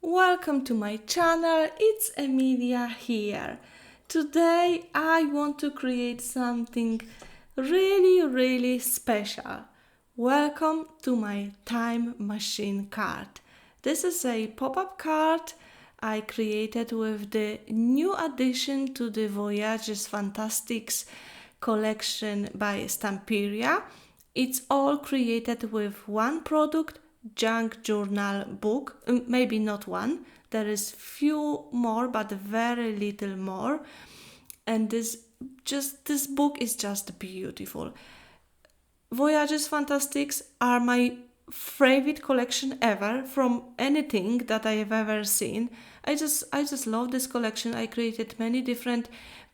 Welcome to my channel, it's Emilia here. Today I want to create something really special. Welcome to my time machine card. This is a pop-up card I created with the new addition to the Voyages Fantastiques collection by Stamperia. It's all created with one product, junk journal book, maybe not one, there is few more but very little more, and this book is just beautiful. Voyages Fantastiques are my favorite collection ever from anything that I have ever seen. I just love this collection. I created many different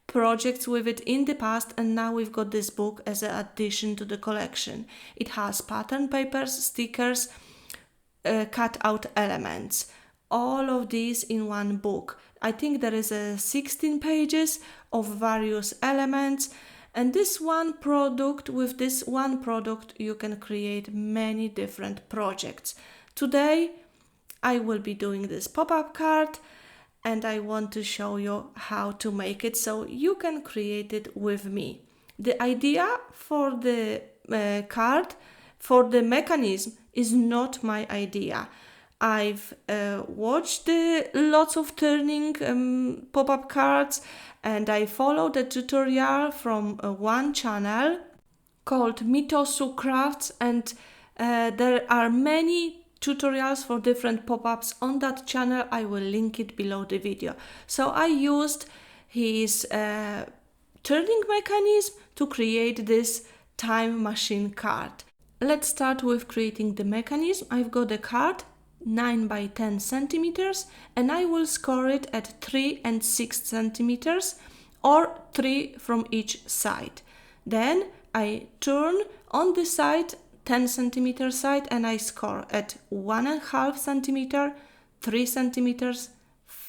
projects with it in the past, and now we've got this book as an addition to the collection. It has pattern papers, stickers, cut out elements, all of these in one book. I think there is 16 pages of various elements, and with this one product you can create many different projects. Today I will be doing this pop-up card and I want to show you how to make it so you can create it with me. The idea for the card, for the mechanism, is not my idea. I've watched lots of turning pop-up cards, and I followed a tutorial from one channel called Mitosu Crafts, and there are many tutorials for different pop-ups on that channel. I will link it below the video. So I used his turning mechanism to create this time machine card. Let's start with creating the mechanism. I've got a card 9 by 10 centimeters and I will score it at 3 and 6 centimeters or 3 from each side. Then I turn on the side, 10 centimeter side, and I score at 1.5 centimeter, 3 centimeters,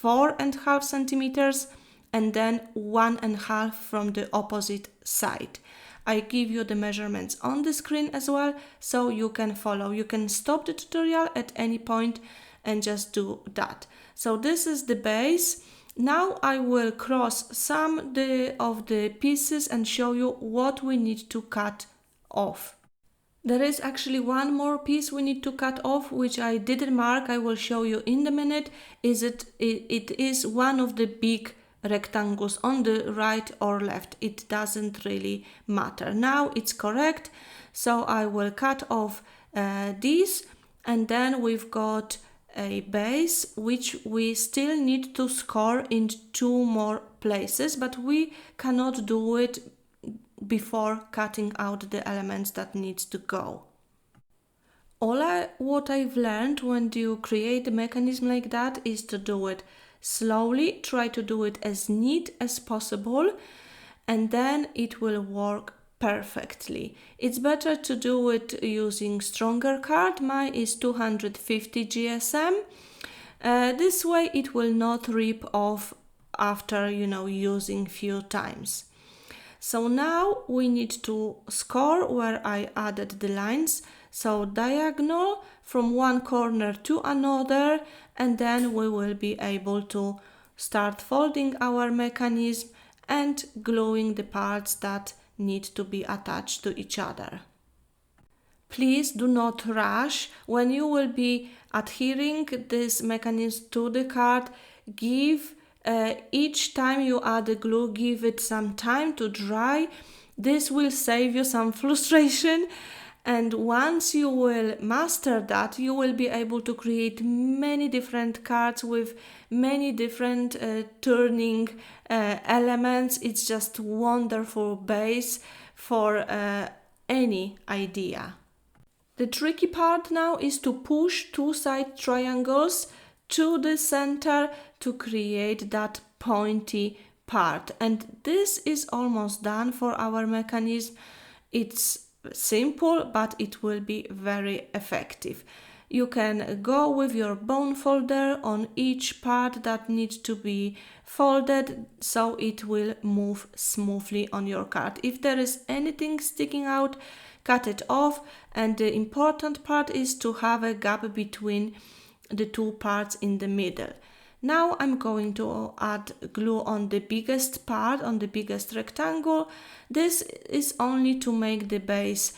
4.5 centimeters, and then 1.5 from the opposite side. I give you the measurements on the screen as well, so you can follow. You can stop the tutorial at any point and just do that. So this is the base. Now I will cross some of the pieces and show you what we need to cut off. There is actually one more piece we need to cut off, which I didn't mark. I will show you in a minute. It is one of the big rectangles on the right or left. It doesn't really matter. Now it's correct, so I will cut off these, and then we've got a base which we still need to score in 2 more places, but we cannot do it before cutting out the elements that needs to go. What I've learned when you create a mechanism like that is to do it slowly, try to do it as neat as possible, and then it will work perfectly. It's better to do it using stronger card. Mine is 250 GSM. This way it will not rip off after using few times. So now we need to score where I added the lines. So diagonal from one corner to another, and then we will be able to start folding our mechanism and gluing the parts that need to be attached to each other. Please do not rush. When you will be adhering this mechanism to the card, give each time you add the glue, give it some time to dry. This will save you some frustration, and once you will master that, you will be able to create many different cards with many different turning elements. It's just wonderful base for any idea. The tricky part now is to push 2 side triangles to the center to create that pointy part, and this is almost done for our mechanism. It's simple, but it will be very effective. You can go with your bone folder on each part that needs to be folded, so it will move smoothly on your card. If there is anything sticking out, cut it off, and the important part is to have a gap between the two parts in the middle. Now I'm going to add glue on the biggest part, on the biggest rectangle. This is only to make the base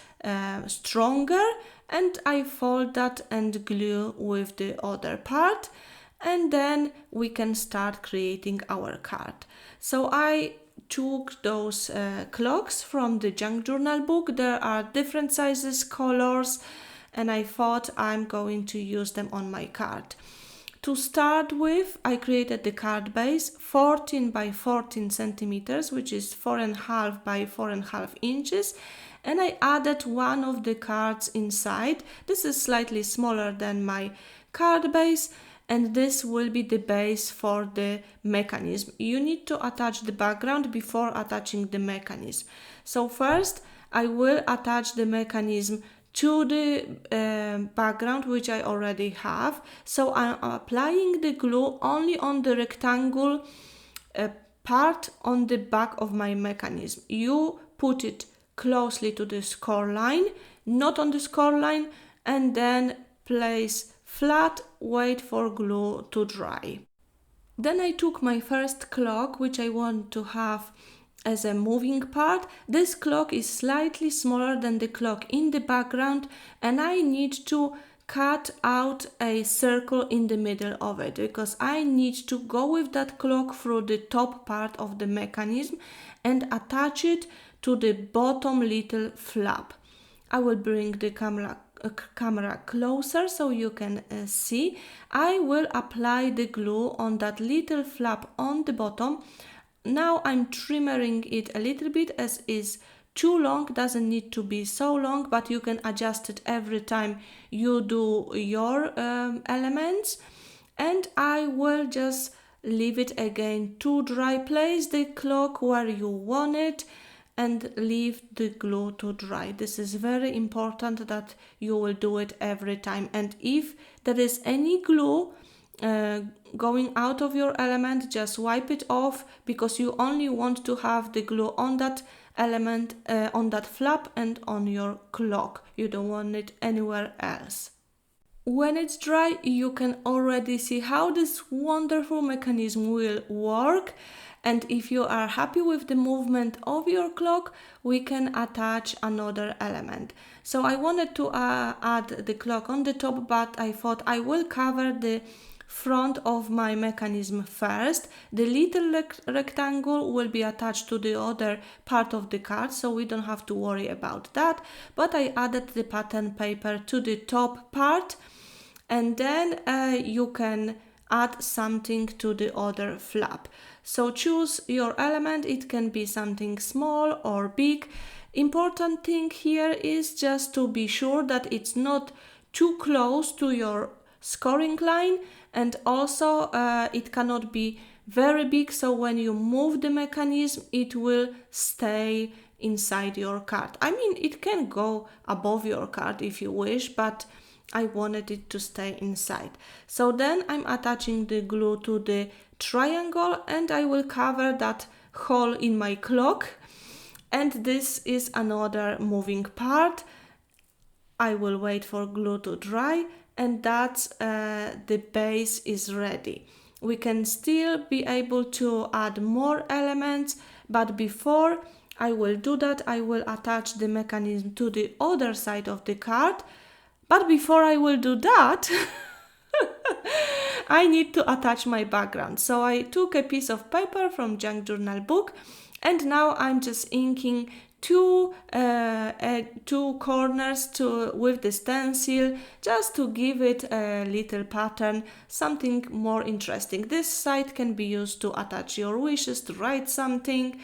stronger, and I fold that and glue with the other part, and then we can start creating our card. So I took those clocks from the junk journal book. There are different sizes, colors, and I thought I'm going to use them on my card. To start with, I created the card base 14 by 14 centimeters, which is 4.5 by 4.5 inches, and I added one of the cards inside. This is slightly smaller than my card base, and this will be the base for the mechanism. You need to attach the background before attaching the mechanism. So first, I will attach the mechanism to the background, which I already have. So I'm applying the glue only on the rectangle part on the back of my mechanism. You put it closely to the score line, not on the score line, and then place flat, wait for glue to dry. Then I took my first clock, which I want to have as a moving part. This clock is slightly smaller than the clock in the background, and I need to cut out a circle in the middle of it because I need to go with that clock through the top part of the mechanism and attach it to the bottom little flap. I will bring the camera closer so you can see. I will apply the glue on that little flap on the bottom. Now I'm trimming it a little bit as is too long, doesn't need to be so long, but you can adjust it every time you do your elements. And I will just leave it again to dry. Place the clock where you want it and leave the glue to dry. This is very important that you will do it every time. And if there is any glue going out of your element, just wipe it off, because you only want to have the glue on that element, on that flap and on your clock. You don't want it anywhere else. When it's dry, you can already see how this wonderful mechanism will work. And if you are happy with the movement of your clock, we can attach another element. So I wanted to add the clock on the top, but I thought I will cover the front of my mechanism first. The little rectangle will be attached to the other part of the card, so we don't have to worry about that. But I added the pattern paper to the top part, and then you can add something to the other flap. So choose your element. It can be something small or big. Important thing here is just to be sure that it's not too close to your scoring line, and also it cannot be very big, so when you move the mechanism it will stay inside your card. I mean, it can go above your card if you wish, but I wanted it to stay inside. So then I'm attaching the glue to the triangle, and I will cover that hole in my clock, and this is another moving part. I will wait for glue to dry, and that's the base is ready. We can still be able to add more elements, but before I will do that, I will attach the mechanism to the other side of the card. But before I will do that, I need to attach my background. So I took a piece of paper from junk journal book, and now I'm just inking two corners with the stencil, just to give it a little pattern, something more interesting. This side can be used to attach your wishes, to write something,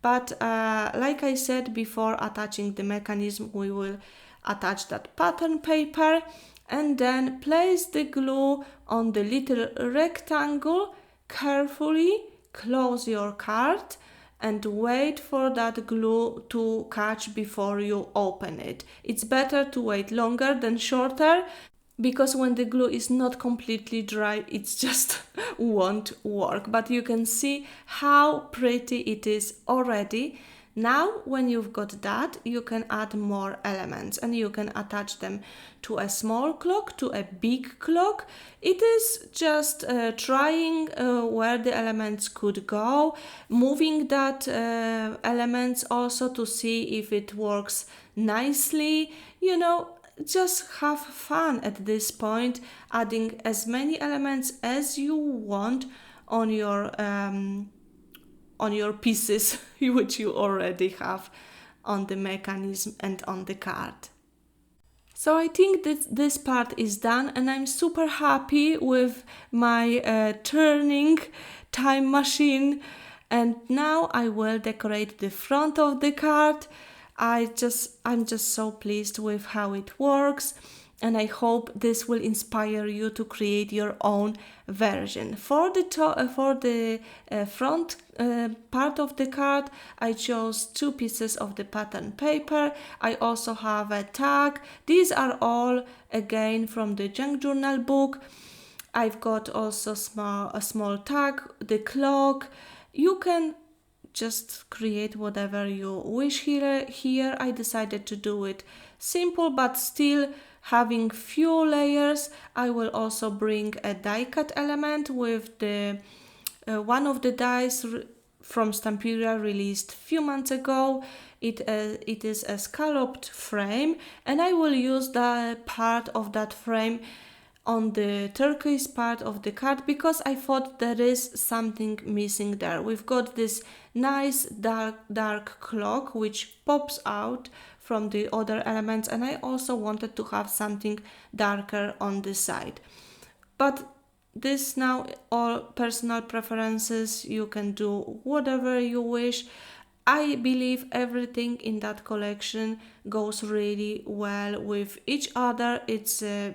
but like I said before, attaching the mechanism, we will attach that pattern paper, and then place the glue on the little rectangle. Carefully close your card and wait for that glue to catch before you open it. It's better to wait longer than shorter, because when the glue is not completely dry, it just won't work. But you can see how pretty it is already. Now, when you've got that, you can add more elements and you can attach them to a small clock, to a big clock. It is just trying where the elements could go, moving that elements also to see if it works nicely, just have fun at this point, adding as many elements as you want on your pieces which you already have on the mechanism and on the card. So I think that this part is done, and I'm super happy with my turning time machine. And now I will decorate the front of the card. I'm just so pleased with how it works, and I hope this will inspire you to create your own version. For the front part of the card, I chose 2 pieces of the pattern paper. I also have a tag. These are all again from the junk journal book. I've got also a small tag, the clock. You can just create whatever you wish here. I decided to do it simple but still having few layers. I will also bring a die cut element with the one of the dies from Stamperia released few months ago. It is a scalloped frame, and I will use the part of that frame on the turquoise part of the card because I thought there is something missing there. We've got this nice dark clock which pops out from the other elements, and I also wanted to have something darker on the side. But this now all personal preferences, you can do whatever you wish. I believe everything in that collection goes really well with each other. It's a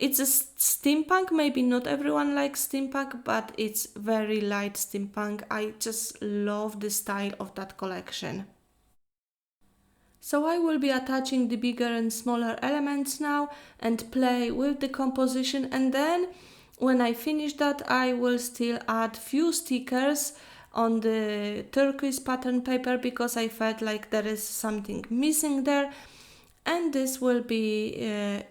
steampunk. Maybe not everyone likes steampunk, but it's very light steampunk. I just love the style of that collection. So I will be attaching the bigger and smaller elements now and play with the composition, and then when I finish that I will still add few stickers on the turquoise pattern paper because I felt like there is something missing there, and this will be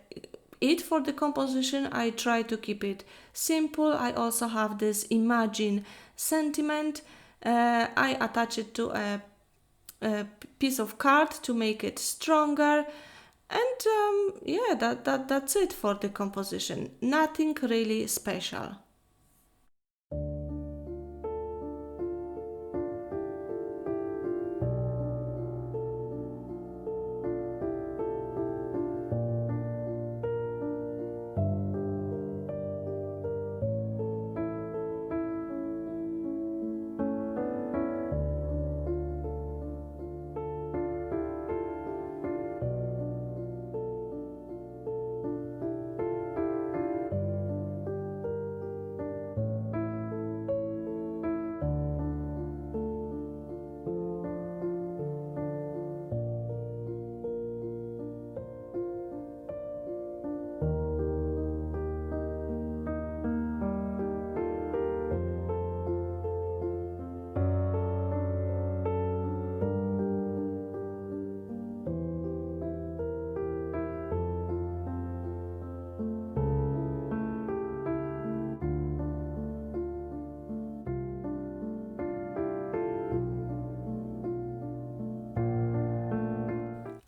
it for the composition. I try to keep it simple. I also have this Imagine sentiment. I attach it to a piece of card to make it stronger, and yeah, that's it for the composition. Nothing really special.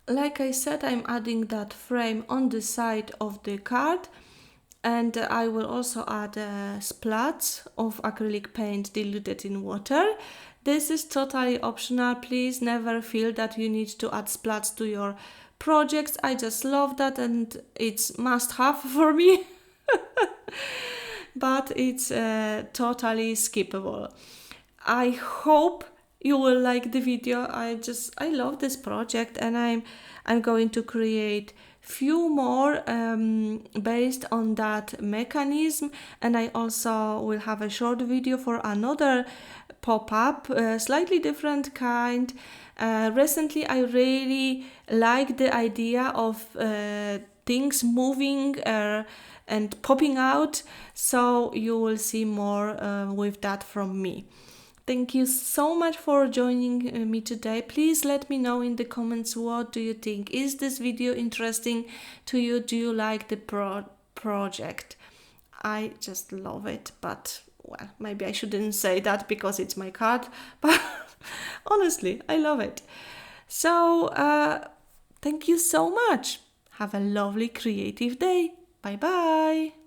Like I said, I'm adding that frame on the side of the card, and I will also add splats of acrylic paint diluted in water. This is totally optional. Please never feel that you need to add splats to your projects. I just love that, and it's must have for me. But it's totally skippable. I hope you will like the video. I love this project, and I'm going to create few more based on that mechanism, and I also will have a short video for another pop-up, slightly different kind. Recently I really like the idea of things moving and popping out, so you will see more with that from me. Thank you so much for joining me today. Please let me know in the comments, what do you think? Is this video interesting to you? Do you like the project? I just love it, but well, maybe I shouldn't say that because it's my card, but honestly, I love it. So, thank you so much. Have a lovely creative day. Bye bye.